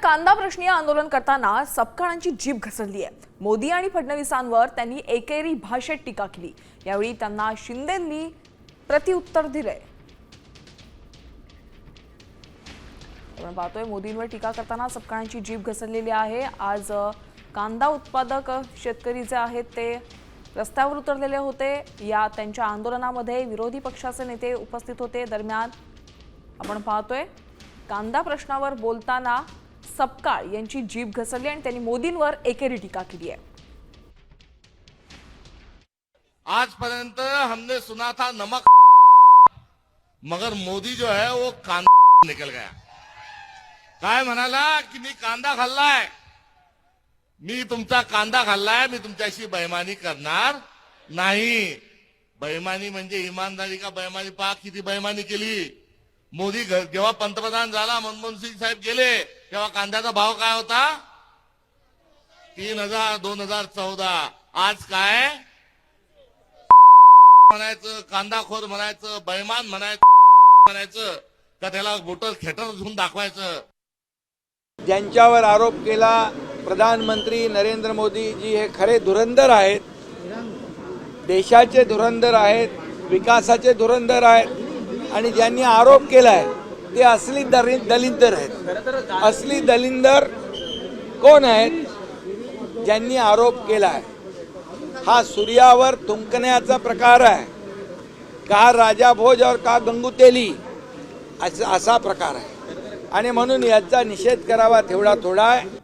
कांदा प्रश्नी आंदोलन करताना सपकाळांची जीभ घसरली आहे। मोदी आणि फडणवीसांवर त्यांनी एकेरी भाषेत टीका केली। यावेळी त्यांना शिंदेंनी प्रत्युत्तर दिले। आपण पाहतोय मोदींवर टीका करताना सपकाळांची जीभ घसरलेली आहे। आज कांदा उत्पादक शेतकरी जे आहेत ते रस्त्यावर उतरलेले होते। या त्यांच्या आंदोलनामध्ये विरोधी पक्षाचे नेते उपस्थित होते। दरम्यान आपण पाहतोय कांदा प्रश्नावर बोलताना सपकाळ यांची जीभ घसरली आणि त्यांनी मोदींवर एकेरी टीका केली है। आज पर्यंत हमने सुना था नमक, मगर मोदी जो है वो कांदा निकल गया। काय म्हणाला की मी कांदा खाल्लाय, मी तुमचा कांदा खाल्लाय, मी तुमच्याशी बेईमानी करणार नाही। बेईमानी म्हणजे इमानदारी का बेईमानी? पहा किती बेईमानी केली। मोदी जेव्हा पंतप्रधान झाला, मनमोहन सिंग साहेब गेले तेव्हा कांद्याचा भाव काय होता? 3000 2014। आज काय म्हणायचं? कांदाखोर म्हणायचं, बेईमान म्हणायचं का त्याला बोटल खेटर घेऊन दाखवायचं? ज्यांच्यावर आरोप केला प्रधानमंत्री नरेंद्र मोदी जी हे खरे धुरंधर आहेत, देशाचे धुरंधर आहेत, विकासाचे धुरंधर आहेत आणि ज्यांनी आरोप केलाय ते असली दलिंदर आहेत। असली दलिंदर कोण आहेत? ज्यांनी आरोप केलाय हा सूर्यावर थुंकण्याचा प्रकार आहे। का राजा भोज और का गंगू तेली असा प्रकार आहे आणि म्हणून याचा निषेध करावा तेवढा थोडा आहे।